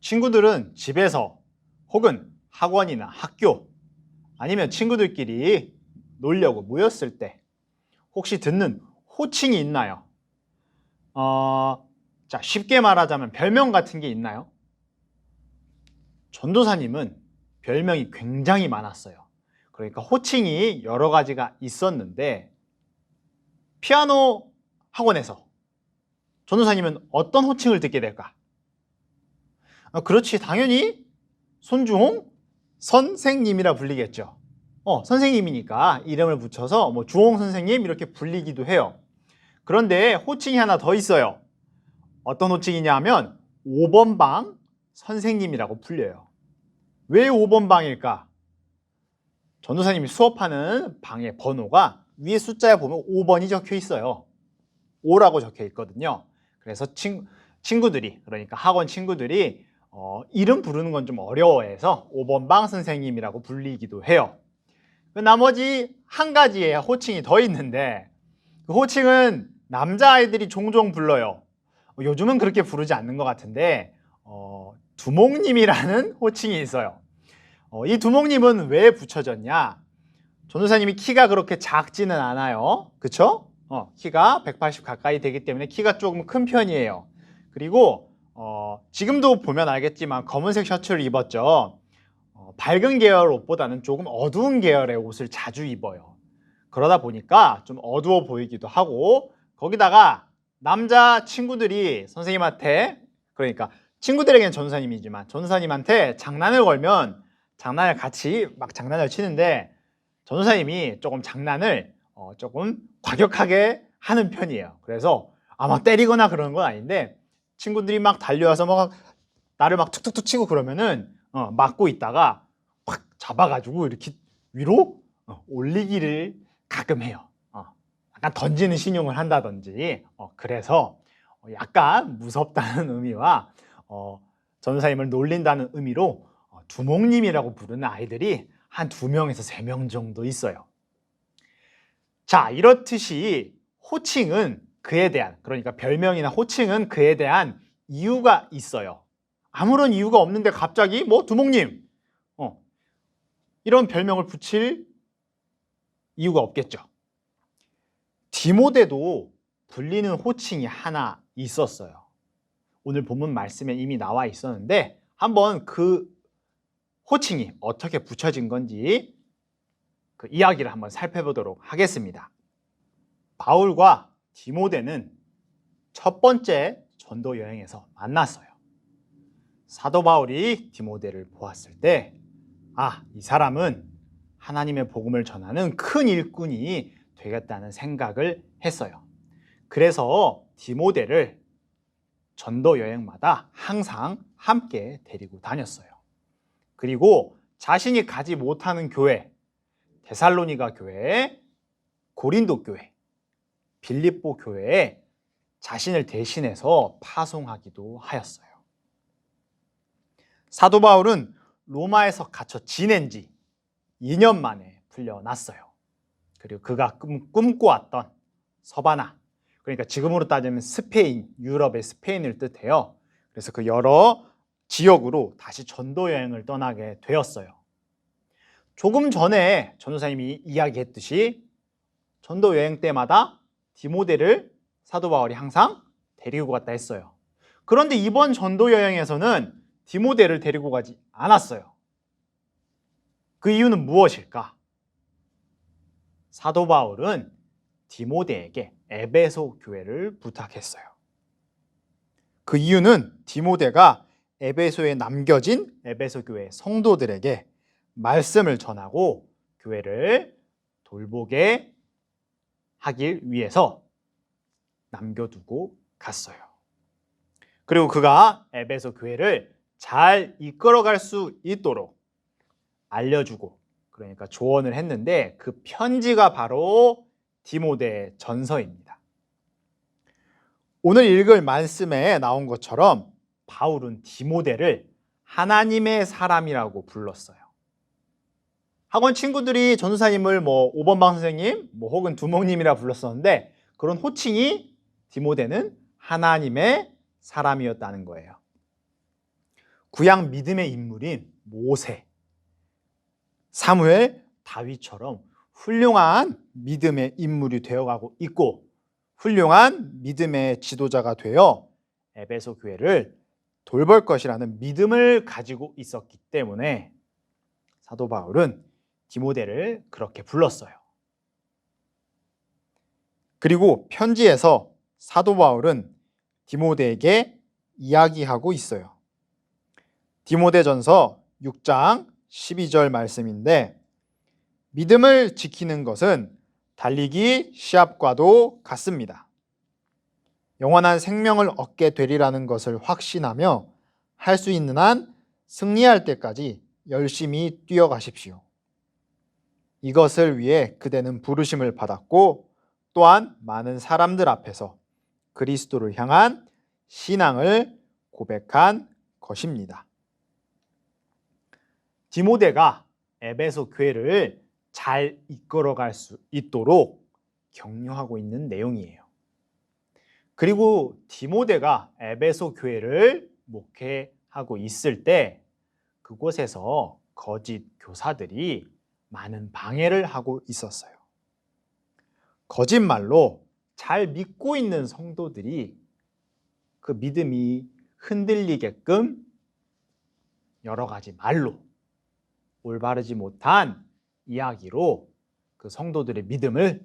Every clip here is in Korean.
친구들은 집에서 혹은 학원이나 학교 아니면 친구들끼리 놀려고 모였을 때 혹시 듣는 호칭이 있나요? 자, 쉽게 말하자면 별명 같은 게 있나요? 전도사님은 별명이 굉장히 많았어요. 그러니까 호칭이 여러 가지가 있었는데 피아노 학원에서 전도사님은 어떤 호칭을 듣게 될까? 그렇지, 당연히 손주홍 선생님이라 불리겠죠. 선생님이니까 이름을 붙여서 뭐 주홍 선생님 이렇게 불리기도 해요. 그런데 호칭이 하나 더 있어요. 어떤 호칭이냐 하면 5번 방 선생님이라고 불려요. 왜 5번 방일까? 전도사님이 수업하는 방의 번호가 위에 숫자에 보면 5번이 적혀 있어요. 5라고 적혀 있거든요. 그래서 친구들이, 그러니까 학원 친구들이 이름 부르는 건 좀 어려워해서 5번 방 선생님이라고 불리기도 해요. 나머지 한 가지의 호칭이 더 있는데 그 호칭은 남자아이들이 종종 불러요. 요즘은 그렇게 부르지 않는 것 같은데 두목님이라는 호칭이 있어요. 이 두목님은 왜 붙여졌냐? 전도사님이 키가 그렇게 작지는 않아요. 그쵸? 키가 180 가까이 되기 때문에 키가 조금 큰 편이에요. 그리고 지금도 보면 알겠지만 검은색 셔츠를 입었죠. 밝은 계열 옷보다는 조금 어두운 계열의 옷을 자주 입어요. 그러다 보니까 좀 어두워 보이기도 하고 거기다가 남자 친구들이 선생님한테, 그러니까 친구들에게는 전도사님이지만 전도사님한테 장난을 걸면 장난을 같이 막 장난을 치는데 전도사님이 조금 장난을 조금 과격하게 하는 편이에요. 그래서 아마 때리거나 그러는 건 아닌데 친구들이 막 달려와서 막 나를 막 툭툭툭 치고 그러면은 맞고 있다가 확 잡아가지고 이렇게 위로 올리기를 가끔 해요. 약간 던지는 신용을 한다든지 그래서 약간 무섭다는 의미와 전도사님을 놀린다는 의미로 두목님이라고 부르는 아이들이 한 2명에서 3명 정도 있어요. 자, 이렇듯이 호칭은 그에 대한, 그러니까 별명이나 호칭은 그에 대한 이유가 있어요. 아무런 이유가 없는데 갑자기 뭐 두목님 이런 별명을 붙일 이유가 없겠죠. 디모데도 불리는 호칭이 하나 있었어요. 오늘 본문 말씀에 이미 나와 있었는데 한번 그 호칭이 어떻게 붙여진 건지 그 이야기를 한번 살펴보도록 하겠습니다. 바울과 디모데는 첫 번째 전도 여행에서 만났어요. 사도 바울이 디모데를 보았을 때 이 사람은 하나님의 복음을 전하는 큰 일꾼이 되겠다는 생각을 했어요. 그래서 디모데를 전도 여행마다 항상 함께 데리고 다녔어요. 그리고 자신이 가지 못하는 교회, 데살로니가 교회, 고린도 교회, 빌립보 교회에 자신을 대신해서 파송하기도 하였어요. 사도 바울은 로마에서 갇혀 지낸 지 2년 만에 풀려났어요. 그리고 그가 꿈꿔왔던 서바나, 그러니까 지금으로 따지면 스페인, 유럽의 스페인을 뜻해요. 그래서 그 여러 지역으로 다시 전도 여행을 떠나게 되었어요. 조금 전에 전도사님이 이야기했듯이 전도 여행 때마다 디모데를 사도 바울이 항상 데리고 갔다 했어요. 그런데 이번 전도 여행에서는 디모데를 데리고 가지 않았어요. 그 이유는 무엇일까? 사도 바울은 디모데에게 에베소 교회를 부탁했어요. 그 이유는 디모데가 에베소에 남겨진 에베소 교회 성도들에게 말씀을 전하고 교회를 돌보게 하길 위해서 남겨두고 갔어요. 그리고 그가 에베소 교회를 잘 이끌어갈 수 있도록 알려주고, 그러니까 조언을 했는데 그 편지가 바로 디모데 전서입니다. 오늘 읽을 말씀에 나온 것처럼 바울은 디모데를 하나님의 사람이라고 불렀어요. 학원 친구들이 전도사님을 5번 방 선생님, 혹은 두목님이라 불렀었는데 그런 호칭이 디모데는 하나님의 사람이었다는 거예요. 구약 믿음의 인물인 모세, 사무엘, 다윗처럼 훌륭한 믿음의 인물이 되어가고 있고 훌륭한 믿음의 지도자가 되어 에베소 교회를 돌볼 것이라는 믿음을 가지고 있었기 때문에 사도 바울은 디모데를 그렇게 불렀어요. 그리고 편지에서 사도 바울은 디모데에게 이야기하고 있어요. 디모데전서 6장 12절 말씀인데 믿음을 지키는 것은 달리기 시합과도 같습니다. 영원한 생명을 얻게 되리라는 것을 확신하며 할 수 있는 한 승리할 때까지 열심히 뛰어가십시오. 이것을 위해 그대는 부르심을 받았고 또한 많은 사람들 앞에서 그리스도를 향한 신앙을 고백한 것입니다. 디모데가 에베소 교회를 잘 이끌어갈 수 있도록 격려하고 있는 내용이에요. 그리고 디모데가 에베소 교회를 목회하고 있을 때 그곳에서 거짓 교사들이 많은 방해를 하고 있었어요. 거짓말로 잘 믿고 있는 성도들이 그 믿음이 흔들리게끔 여러 가지 말로 올바르지 못한 이야기로 그 성도들의 믿음을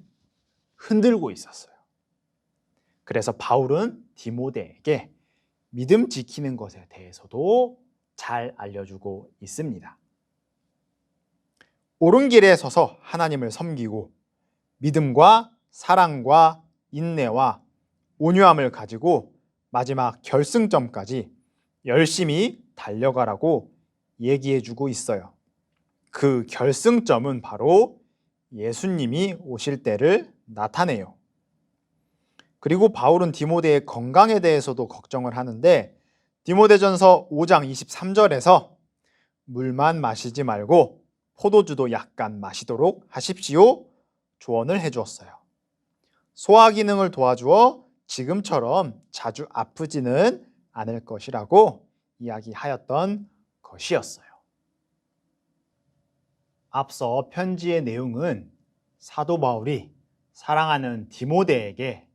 흔들고 있었어요. 그래서 바울은 디모데에게 믿음 지키는 것에 대해서도 잘 알려주고 있습니다. 옳은 길에 서서 하나님을 섬기고 믿음과 사랑과 인내와 온유함을 가지고 마지막 결승점까지 열심히 달려가라고 얘기해주고 있어요. 그 결승점은 바로 예수님이 오실 때를 나타내요. 그리고 바울은 디모데의 건강에 대해서도 걱정을 하는데 디모데전서 5장 23절에서 물만 마시지 말고 포도주도 약간 마시도록 하십시오. 조언을 해주었어요. 소화 기능을 도와주어 지금처럼 자주 아프지는 않을 것이라고 이야기하였던 것이었어요. 앞서 편지의 내용은 사도 바울이 사랑하는 디모데에게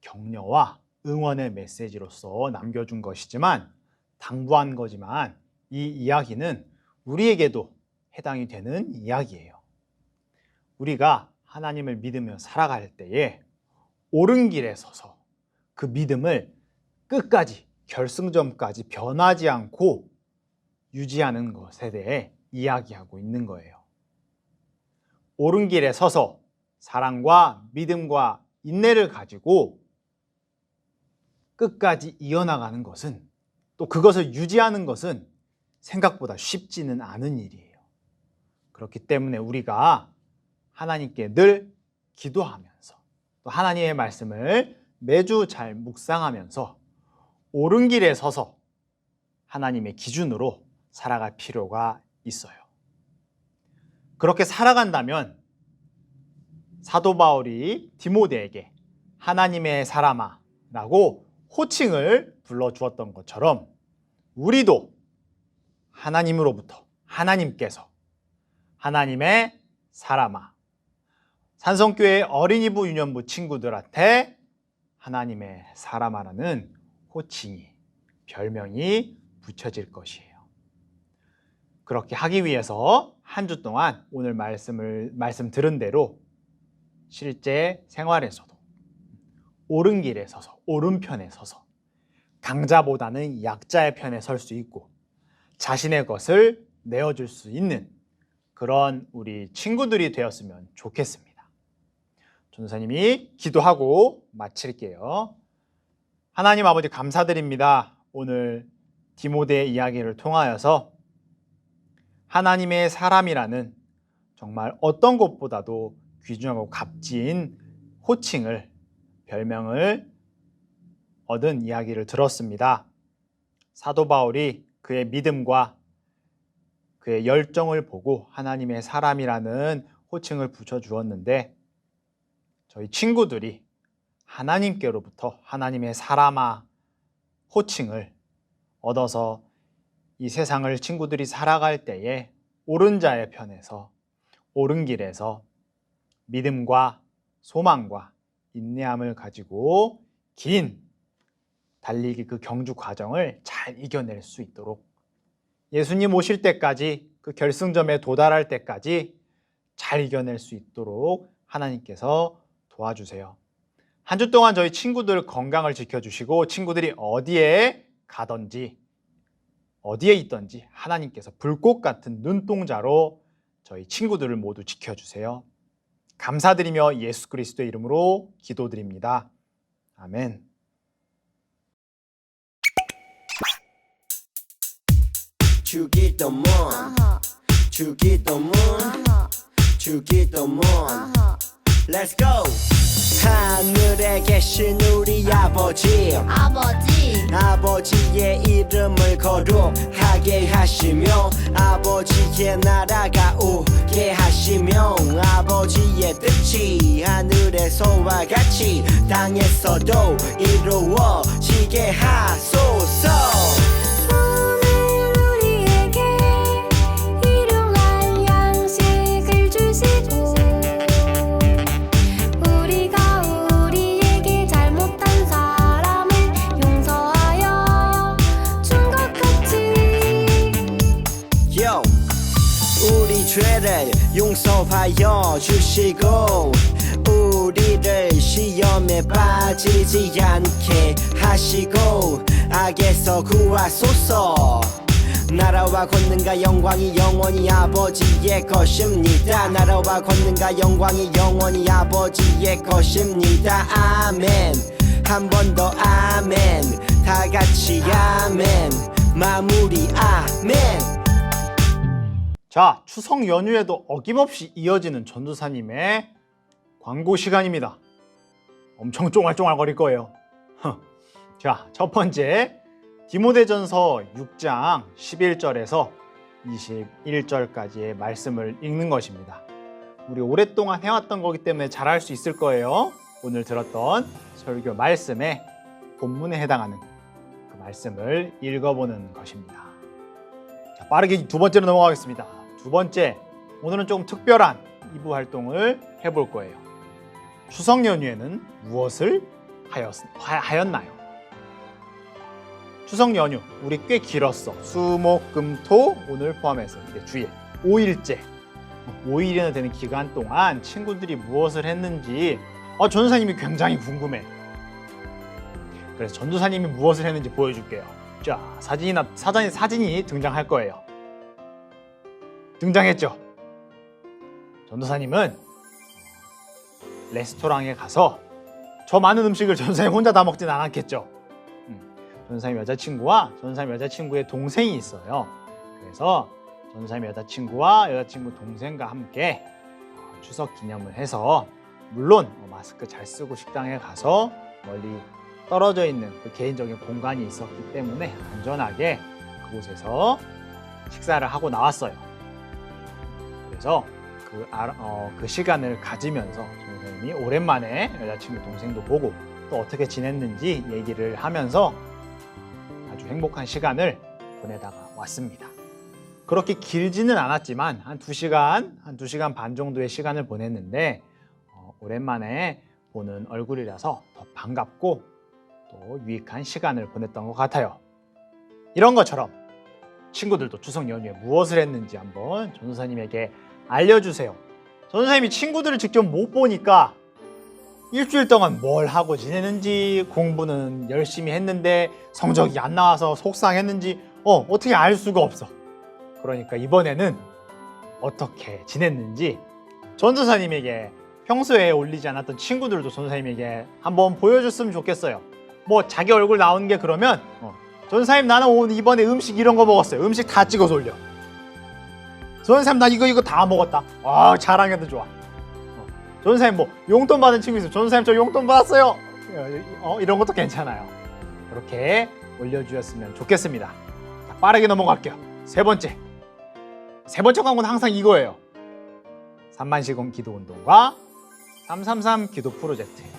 격려와 응원의 메시지로서 남겨준 것이지만 당부한 거지만 이 이야기는 우리에게도 해당이 되는 이야기예요. 우리가 하나님을 믿으며 살아갈 때에 옳은 길에 서서 그 믿음을 끝까지 결승점까지 변하지 않고 유지하는 것에 대해 이야기하고 있는 거예요. 옳은 길에 서서 사랑과 믿음과 인내를 가지고 끝까지 이어나가는 것은 또 그것을 유지하는 것은 생각보다 쉽지는 않은 일이에요. 그렇기 때문에 우리가 하나님께 늘 기도하면서 또 하나님의 말씀을 매주 잘 묵상하면서 옳은 길에 서서 하나님의 기준으로 살아갈 필요가 있어요. 그렇게 살아간다면 사도 바울이 디모데에게 하나님의 사람아 라고 호칭을 불러주었던 것처럼 우리도 하나님으로부터 하나님께서 하나님의 사람아 산성교회 어린이부 유년부 친구들한테 하나님의 사람아라는 호칭이 별명이 붙여질 것이에요. 그렇게 하기 위해서 한 주 동안 오늘 말씀 들은 대로 실제 생활에서도 옳은 길에 서서 옳은 편에 서서 강자보다는 약자의 편에 설 수 있고 자신의 것을 내어줄 수 있는 그런 우리 친구들이 되었으면 좋겠습니다. 전도사님이 기도하고 마칠게요. 하나님 아버지 감사드립니다. 오늘 디모데의 이야기를 통하여서 하나님의 사람이라는 정말 어떤 것보다도 귀중하고 값진 호칭을 별명을 얻은 이야기를 들었습니다. 사도 바울이 그의 믿음과 그의 열정을 보고 하나님의 사람이라는 호칭을 붙여주었는데 저희 친구들이 하나님께로부터 하나님의 사람아 호칭을 얻어서 이 세상을 친구들이 살아갈 때에 옳은 자의 편에서, 옳은 길에서 믿음과 소망과 인내함을 가지고 긴 달리기 그 경주 과정을 잘 이겨낼 수 있도록, 예수님 오실 때까지, 그 결승점에 도달할 때까지 잘 이겨낼 수 있도록 하나님께서 도와주세요. 한 주 동안 저희 친구들 건강을 지켜주시고, 친구들이 어디에 가든지 어디에 있든지 하나님께서 불꽃 같은 눈동자로 저희 친구들을 모두 지켜주세요. 감사드리며 예수 그리스도의 이름으로 기도드립니다. 아멘. 주기도문 주기도문 주기도문 Let's go. 하늘에 계신 우리 아버지 아버지의 이름을 거룩하게 하시며 아버지의 나라가 오게 하시며 아버지의 뜻이 하늘에서와 같이 땅에서도 이루어지게 하소서. 우리 죄를 용서하여 주시고 우리를 시험에 빠지지 않게 하시고 악에서 구하소서. 나라와 권능과 영광이 영원히 아버지의 것입니다. 나라와 권능과 영광이 영원히 아버지의 것입니다. 아멘. 한 번 더 아멘. 다 같이 아멘. 마무리 아멘. 자, 추석 연휴에도 어김없이 이어지는 전도사님의 광고 시간입니다. 엄청 쫑알쫑알 거릴 거예요. 자, 첫 번째 디모데전서 6장 11절에서 21절까지의 말씀을 읽는 것입니다. 우리 오랫동안 해왔던 거기 때문에 잘할 수 있을 거예요. 오늘 들었던 설교 말씀의 본문에 해당하는 그 말씀을 읽어보는 것입니다. 자, 빠르게 두 번째로 넘어가겠습니다. 두 번째, 오늘은 조금 특별한 2부 활동을 해볼 거예요. 추석 연휴에는 무엇을 하였나요? 추석 연휴 우리 꽤 길었어. 수, 목, 금, 토 오늘 포함해서 이제 주일 5일째 5일이나 되는 기간 동안 친구들이 무엇을 했는지 전도사님이 굉장히 궁금해. 그래서 전도사님이 무엇을 했는지 보여줄게요. 자, 사진이 등장할 거예요. 등장했죠? 전도사님은 레스토랑에 가서 저 많은 음식을 전도사님 혼자 다 먹진 않았겠죠? 전도사님 여자친구의 동생이 있어요. 그래서 전도사님 여자친구와 여자친구 동생과 함께 추석 기념을 해서, 물론 마스크 잘 쓰고 식당에 가서 멀리 떨어져 있는 그 개인적인 공간이 있었기 때문에 안전하게 그곳에서 식사를 하고 나왔어요. 그래서 그 시간을 가지면서 선생님이 오랜만에 여자친구 동생도 보고 또 어떻게 지냈는지 얘기를 하면서 아주 행복한 시간을 보내다가 왔습니다. 그렇게 길지는 않았지만 한 2시간 반 정도의 시간을 보냈는데 오랜만에 보는 얼굴이라서 더 반갑고 또 유익한 시간을 보냈던 것 같아요. 이런 것처럼 친구들도 추석 연휴에 무엇을 했는지 한번 전도사님에게 알려주세요. 전도사님이 친구들을 직접 못 보니까 일주일 동안 뭘 하고 지내는지, 공부는 열심히 했는데 성적이 안 나와서 속상했는지 어떻게 알 수가 없어. 그러니까 이번에는 어떻게 지냈는지 전도사님에게, 평소에 올리지 않았던 친구들도 전도사님에게 한번 보여줬으면 좋겠어요. 뭐 자기 얼굴 나오는 게 그러면 전도사님 나는 오늘 이번에 음식 이런 거 먹었어요. 음식 다 찍어서 올려. 전도사님 나 이거 다 먹었다. 자랑해도 좋아. 전도사님 뭐 용돈 받은 친구 있어요. 전도사님 저 용돈 받았어요. 이런 것도 괜찮아요. 그렇게 올려주셨으면 좋겠습니다. 자, 빠르게 넘어갈게요. 세 번째 광고는 항상 이거예요. 3만시공 기도운동과 333 기도 프로젝트예요.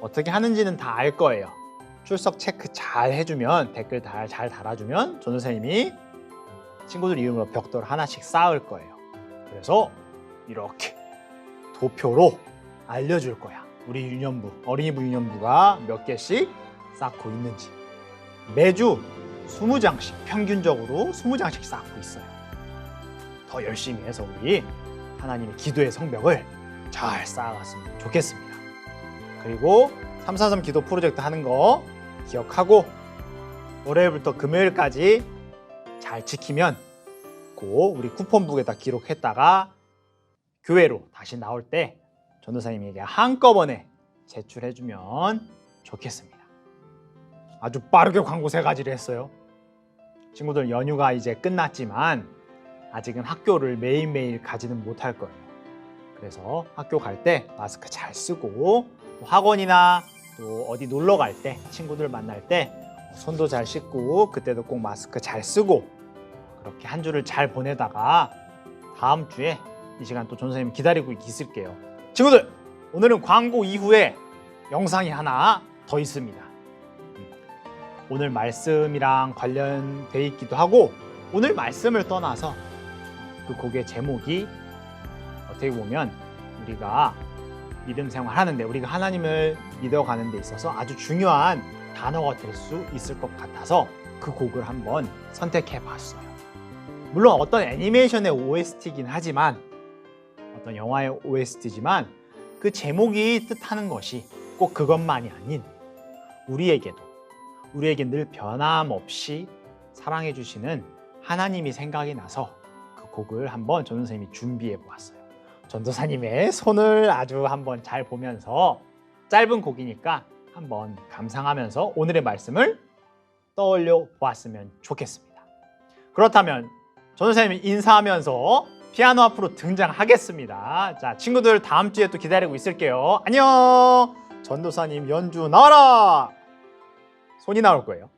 어떻게 하는지는 다 알 거예요. 출석 체크 잘 해주면, 댓글 잘 달아주면 전도사님이 친구들 이름으로 벽돌 하나씩 쌓을 거예요. 그래서 이렇게 도표로 알려줄 거야. 우리 유년부, 어린이부 유년부가 몇 개씩 쌓고 있는지. 매주 20장씩, 평균적으로 20장씩 쌓고 있어요. 더 열심히 해서 우리 하나님의 기도의 성벽을 잘 쌓아갔으면 좋겠습니다. 그리고 343 기도 프로젝트 하는 거 기억하고 월요일부터 금요일까지 잘 지키면 꼭 우리 쿠폰북에다 기록했다가 교회로 다시 나올 때 전도사님에게 한꺼번에 제출해주면 좋겠습니다. 아주 빠르게 광고 3가지를 했어요. 친구들 연휴가 이제 끝났지만 아직은 학교를 매일매일 가지는 못할 거예요. 그래서 학교 갈 때 마스크 잘 쓰고, 또 학원이나 또 어디 놀러 갈 때, 친구들 만날 때 손도 잘 씻고, 그때도 꼭 마스크 잘 쓰고, 그렇게 한 주를 잘 보내다가 다음 주에 이 시간 또 전도사님 기다리고 있을게요. 친구들, 오늘은 광고 이후에 영상이 하나 더 있습니다. 오늘 말씀이랑 관련돼 있기도 하고, 오늘 말씀을 떠나서 그 곡의 제목이 어떻게 보면 우리가 믿음 생활하는데, 우리가 하나님을 믿어가는 데 있어서 아주 중요한 단어가 될 수 있을 것 같아서 그 곡을 한번 선택해 봤어요. 물론 어떤 애니메이션의 OST이긴 하지만, 어떤 영화의 OST지만 그 제목이 뜻하는 것이 꼭 그것만이 아닌 우리에게 늘 변함없이 사랑해 주시는 하나님이 생각이 나서 그 곡을 한번 전도사님이 준비해 보았어요. 전도사님의 손을 아주 한번 잘 보면서, 짧은 곡이니까 한번 감상하면서 오늘의 말씀을 떠올려 보았으면 좋겠습니다. 그렇다면 전도사님이 인사하면서 피아노 앞으로 등장하겠습니다. 자, 친구들 다음 주에 또 기다리고 있을게요. 안녕! 전도사님 연주 나와라! 손이 나올 거예요.